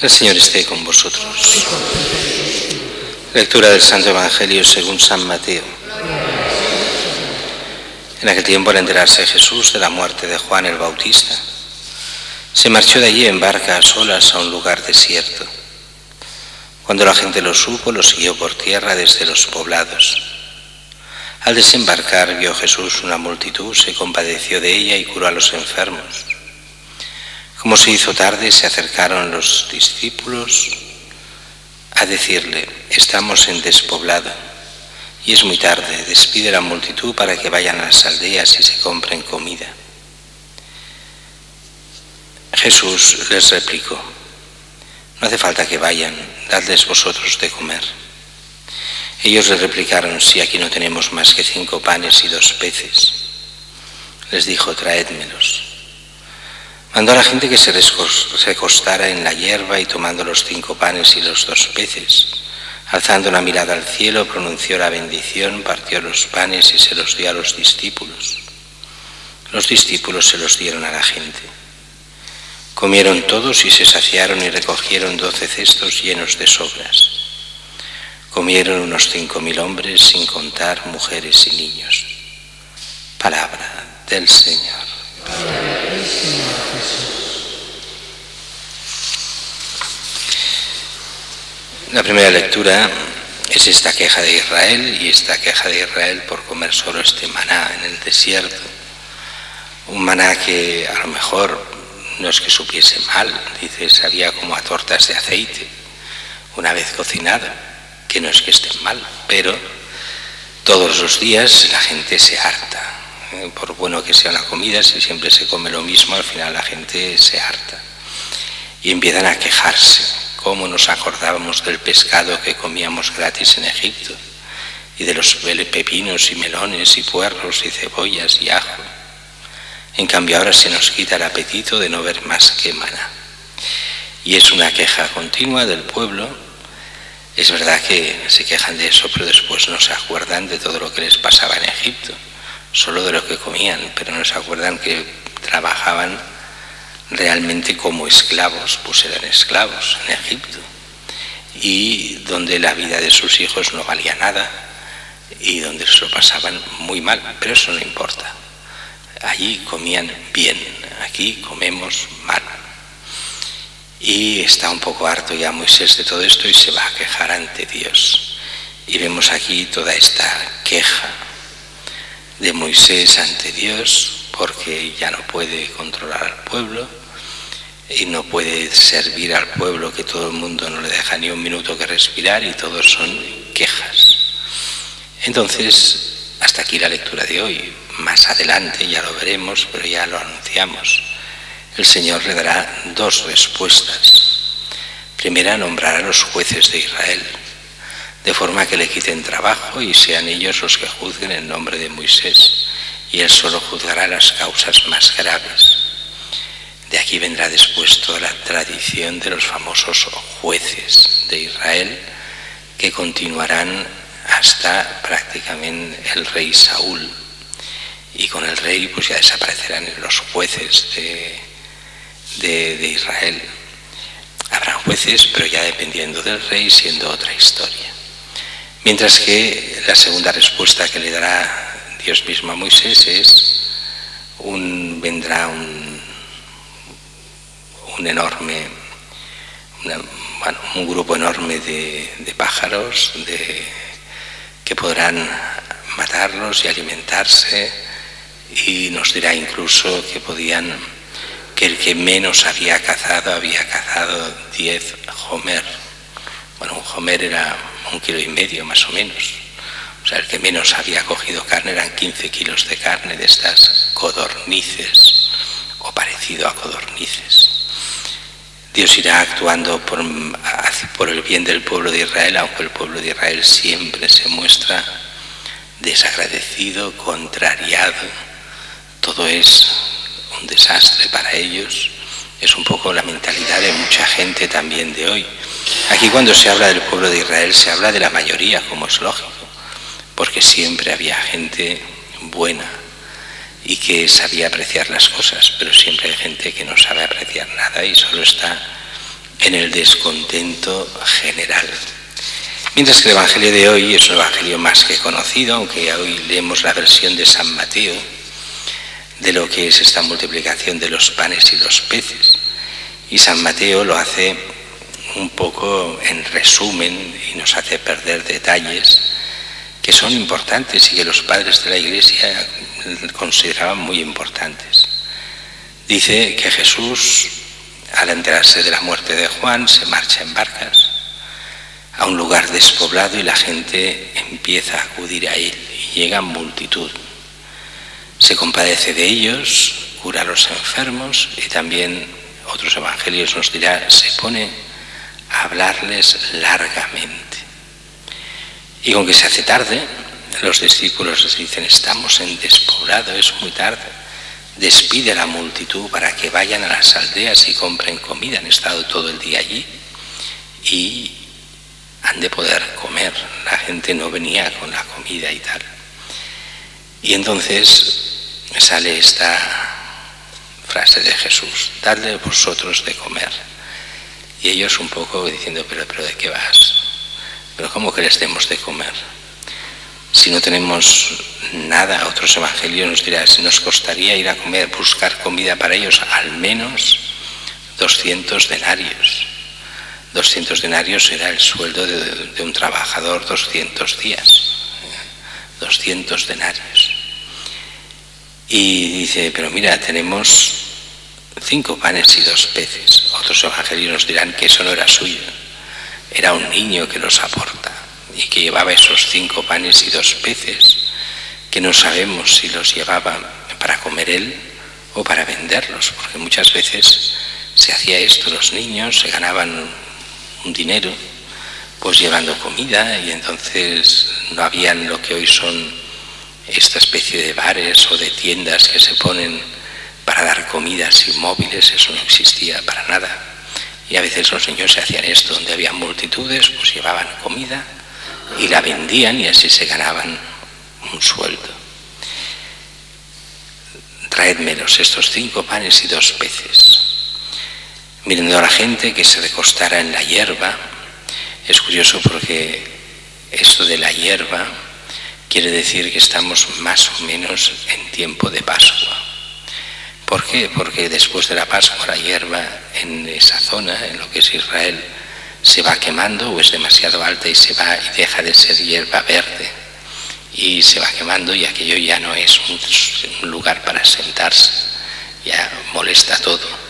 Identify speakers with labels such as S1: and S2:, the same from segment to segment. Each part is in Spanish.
S1: El Señor esté con vosotros. Lectura del Santo Evangelio según San Mateo. En aquel tiempo, al enterarse Jesús de la muerte de Juan el Bautista, se marchó de allí en barca a solas a un lugar desierto. Cuando la gente lo supo, lo siguió por tierra desde los poblados. Al desembarcar vio Jesús una multitud, se compadeció de ella y curó a los enfermos. Como se hizo tarde, se acercaron los discípulos a decirle: estamos en despoblado y es muy tarde, despide la multitud para que vayan a las aldeas y se compren comida. Jesús les replicó: no hace falta que vayan, dadles vosotros de comer. Ellos le replicaron: si aquí no tenemos más que 5 panes y 2 peces. Les dijo: traédmelos. Mandó a la gente que se recostara en la hierba y tomando los 5 panes y los 2 peces, alzando la mirada al cielo, pronunció la bendición, partió los panes y se los dio a los discípulos. Los discípulos se los dieron a la gente. Comieron todos y se saciaron y recogieron 12 cestos llenos de sobras. Comieron unos 5.000 hombres, sin contar mujeres y niños. Palabra del Señor. La primera lectura es esta queja de Israel, y esta queja de Israel por comer solo este maná en el desierto. Un maná que a lo mejor no es que supiese mal, dice, sabía como a tortas de aceite, una vez cocinado, que no es que esté mal, pero todos los días la gente se harta. Por bueno que sea una comida, si siempre se come lo mismo, al final la gente se harta. Y empiezan a quejarse. ¿Cómo nos acordábamos del pescado que comíamos gratis en Egipto? Y de los pepinos y melones y puerros y cebollas y ajo. En cambio ahora se nos quita el apetito de no ver más que maná. Y es una queja continua del pueblo. Es verdad que se quejan de eso, pero después no se acuerdan de todo lo que les pasaba en Egipto. Solo de lo que comían, pero no se acuerdan que trabajaban realmente como esclavos, pues eran esclavos en Egipto, y donde la vida de sus hijos no valía nada y donde se lo pasaban muy mal, pero eso no importa. Allí comían bien, aquí comemos mal. Y está un poco harto ya Moisés de todo esto y se va a quejar ante Dios. Y vemos aquí toda esta queja de Moisés ante Dios, porque ya no puede controlar al pueblo y no puede servir al pueblo, que todo el mundo no le deja ni un minuto que respirar y todos son quejas. Entonces, hasta aquí la lectura de hoy. Más adelante ya lo veremos, pero ya lo anunciamos. El Señor le dará 2 respuestas. Primera, nombrará a los jueces de Israel, de forma que le quiten trabajo y sean ellos los que juzguen en nombre de Moisés, y él solo juzgará las causas más graves. De aquí vendrá después toda la tradición de los famosos jueces de Israel, que continuarán hasta prácticamente el rey Saúl, y con el rey pues ya desaparecerán los jueces de Israel. Habrán jueces, pero ya dependiendo del rey, siendo otra historia. Mientras que la segunda respuesta que le dará Dios mismo a Moisés es vendrá un grupo enorme de pájaros que podrán matarlos y alimentarse, y nos dirá incluso que el que menos había cazado 10 homer. Bueno, un homer era 1,5 kilos más o menos. O sea, el que menos había cogido carne eran 15 kilos de carne de estas codornices, o parecido a codornices. Dios irá actuando por el bien del pueblo de Israel, aunque el pueblo de Israel siempre se muestra desagradecido, contrariado. Todo es un desastre para ellos. Es un poco la mentalidad de mucha gente también de hoy. Aquí, cuando se habla del pueblo de Israel, se habla de la mayoría, como es lógico, porque siempre había gente buena y que sabía apreciar las cosas, pero siempre hay gente que no sabe apreciar nada y solo está en el descontento general. Mientras que el Evangelio de hoy es un Evangelio más que conocido, aunque hoy leemos la versión de San Mateo de lo que es esta multiplicación de los panes y los peces. Y San Mateo lo hace un poco en resumen y nos hace perder detalles que son importantes y que los padres de la Iglesia consideraban muy importantes. Dice que Jesús, al enterarse de la muerte de Juan, se marcha en barcas a un lugar despoblado y la gente empieza a acudir a él y llega multitud. Se compadece de ellos, cura a los enfermos y también otros evangelios nos dirá, se pone a hablarles largamente. Y con que se hace tarde, los discípulos les dicen, estamos en despoblado, es muy tarde. Despide a la multitud para que vayan a las aldeas y compren comida. Han estado todo el día allí y han de poder comer. La gente no venía con la comida y tal. Y entonces sale esta frase de Jesús, dadle vosotros de comer. Y ellos un poco diciendo, pero ¿de qué vas? ¿Pero cómo que les demos de comer? Si no tenemos nada, otros evangelios nos dirán, si nos costaría ir a comer, buscar comida para ellos, al menos 200 denarios. 200 denarios era el sueldo de un trabajador 200 días. 200 denarios. Y dice, pero mira, tenemos 5 panes y 2 peces. Otros evangelios nos dirán que eso no era suyo. Era un niño que los aporta y que llevaba esos 5 panes y 2 peces, que no sabemos si los llevaba para comer él o para venderlos, porque muchas veces se hacía esto, los niños se ganaban un dinero pues llevando comida y entonces no habían lo que hoy son esta especie de bares o de tiendas que se ponen para dar comidas inmóviles, eso no existía para nada. Y a veces los niños se hacían esto, donde había multitudes, pues llevaban comida y la vendían y así se ganaban un sueldo. Traédmelos, estos 5 panes y 2 peces. Mirando a la gente que se recostara en la hierba, es curioso porque esto de la hierba quiere decir que estamos más o menos en tiempo de Pascua. ¿Por qué? Porque después de la Pascua la hierba en esa zona, en lo que es Israel, se va quemando o es demasiado alta y se va y deja de ser hierba verde y se va quemando y aquello ya no es un lugar para sentarse, ya molesta todo.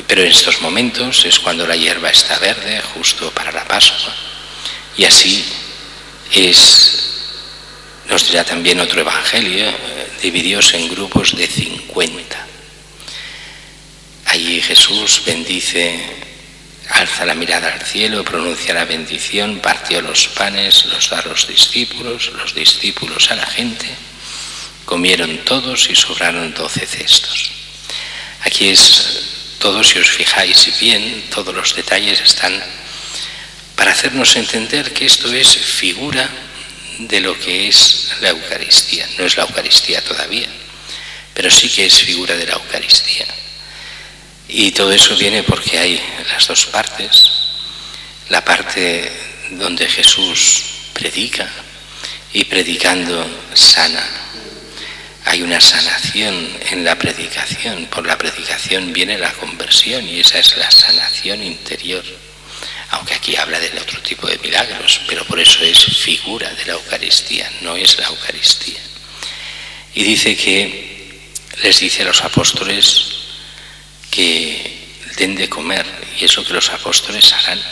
S1: Pero en estos momentos es cuando la hierba está verde, justo para la Pascua, y así nos dirá también otro evangelio, divididos en grupos de 50. Allí Jesús bendice, alza la mirada al cielo, pronuncia la bendición, partió los panes, los da a los discípulos a la gente, comieron todos y sobraron 12 cestos. Aquí es todo, si os fijáis bien, todos los detalles están para hacernos entender que esto es figura de lo que es la Eucaristía. No es la Eucaristía todavía, pero sí que es figura de la Eucaristía. Y todo eso viene porque hay las dos partes. La parte donde Jesús predica y predicando sana. Hay una sanación en la predicación. Por la predicación viene la conversión y esa es la sanación interior. Aunque aquí habla del otro tipo de milagros, pero por eso es figura de la Eucaristía, no es la Eucaristía. Y dice que les dice a los apóstoles que den de comer, y es lo que los apóstoles harán.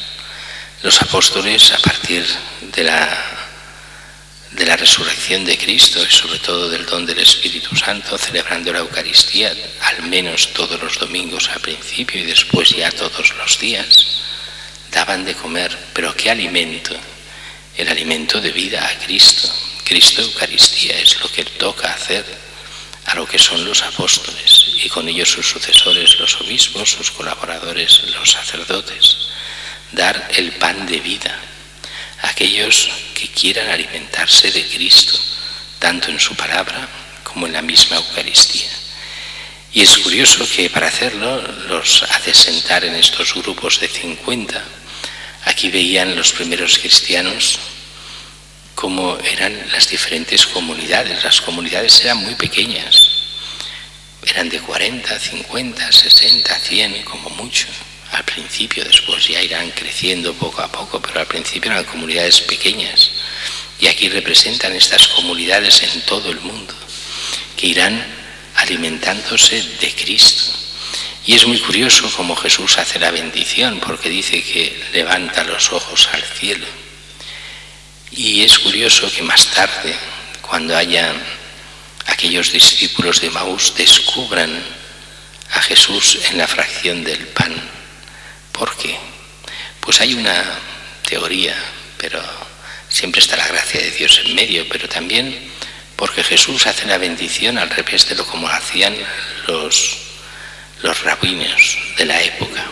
S1: Los apóstoles, a partir de la resurrección de Cristo y sobre todo del don del Espíritu Santo, celebrando la Eucaristía, al menos todos los domingos al principio y después ya todos los días, daban de comer. ¿Pero qué alimento? El alimento de vida a Cristo. Cristo Eucaristía es lo que toca hacer a lo que son los apóstoles y con ellos sus sucesores, los obispos, sus colaboradores, los sacerdotes. Dar el pan de vida a aquellos que quieran alimentarse de Cristo, tanto en su palabra como en la misma Eucaristía. Y es curioso que para hacerlo los hace sentar en estos grupos de 50. Aquí veían los primeros cristianos cómo eran las diferentes comunidades. Las comunidades eran muy pequeñas, eran de 40, 50, 60, 100 como mucho. Al principio, después ya irán creciendo poco a poco, pero al principio eran comunidades pequeñas. Y aquí representan estas comunidades en todo el mundo, que irán alimentándose de Cristo. Y es muy curioso cómo Jesús hace la bendición, porque dice que levanta los ojos al cielo. Y es curioso que más tarde, cuando haya aquellos discípulos de Emaús, descubran a Jesús en la fracción del pan. ¿Por qué? Pues hay una teoría, pero siempre está la gracia de Dios en medio, pero también porque Jesús hace la bendición al revés de lo como hacían los rabinos de la época.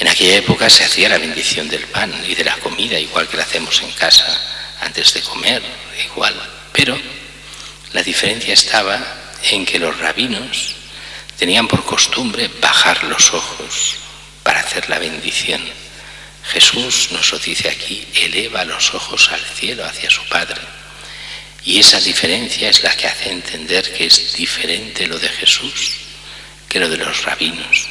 S1: En aquella época se hacía la bendición del pan y de la comida, igual que la hacemos en casa antes de comer, igual. Pero la diferencia estaba en que los rabinos tenían por costumbre bajar los ojos para hacer la bendición. Jesús, nos lo dice aquí, eleva los ojos al cielo hacia su Padre. Y esa diferencia es la que hace entender que es diferente lo de Jesús que lo de los rabinos.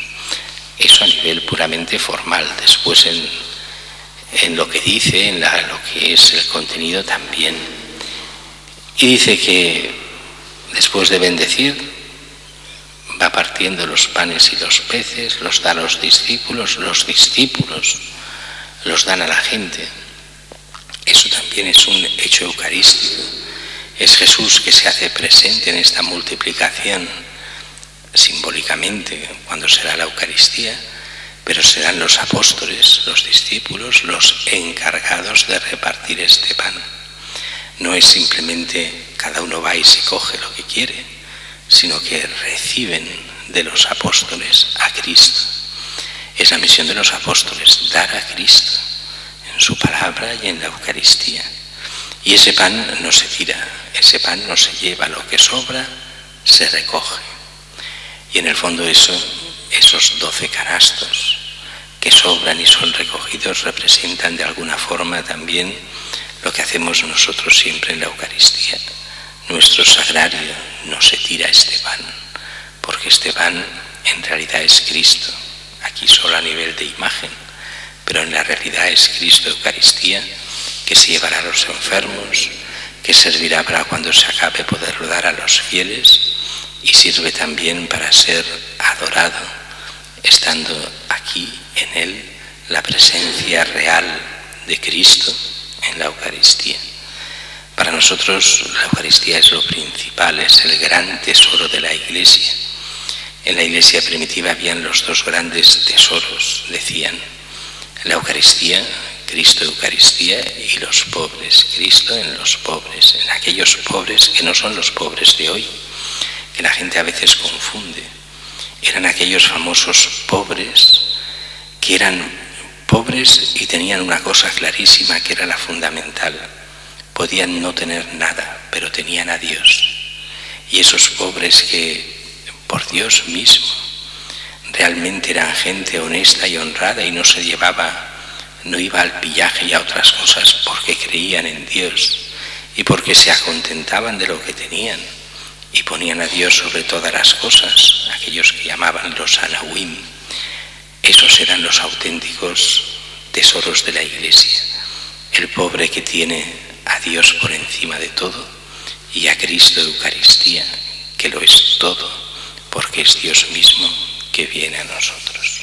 S1: Eso a nivel puramente formal. Después en lo que dice, en lo que es el contenido también. Y dice que después de bendecir, va partiendo los panes y los peces, los da a los discípulos los dan a la gente. Eso también es un hecho eucarístico. Es Jesús que se hace presente en esta multiplicación simbólicamente cuando será la Eucaristía, pero serán los apóstoles, los discípulos, los encargados de repartir este pan. No es simplemente cada uno va y se coge lo que quiere, sino que reciben de los apóstoles a Cristo. Es la misión de los apóstoles, dar a Cristo en su palabra y en la Eucaristía. Y ese pan no se tira, ese pan no se lleva, lo que sobra se recoge. Y en el fondo esos 12 canastos que sobran y son recogidos representan de alguna forma también lo que hacemos nosotros siempre en la Eucaristía. Nuestro sagrario no se tira este pan, porque este pan en realidad es Cristo, aquí solo a nivel de imagen, pero en la realidad es Cristo Eucaristía, que se llevará a los enfermos, que servirá para cuando se acabe poderlo dar a los fieles y sirve también para ser adorado, estando aquí en él la presencia real de Cristo en la Eucaristía. Para nosotros la Eucaristía es lo principal, es el gran tesoro de la Iglesia. En la Iglesia primitiva habían los dos grandes tesoros, decían, la Eucaristía, Cristo Eucaristía, y los pobres, Cristo en los pobres, en aquellos pobres que no son los pobres de hoy, que la gente a veces confunde. Eran aquellos famosos pobres que eran pobres y tenían una cosa clarísima que era la fundamental. Podían no tener nada, pero tenían a Dios. Y esos pobres que, por Dios mismo, realmente eran gente honesta y honrada y no iba al pillaje y a otras cosas porque creían en Dios y porque se acontentaban de lo que tenían y ponían a Dios sobre todas las cosas, aquellos que llamaban los anahuim. Esos eran los auténticos tesoros de la Iglesia. El pobre que tiene a Dios por encima de todo y a Cristo Eucaristía, que lo es todo, porque es Dios mismo que viene a nosotros.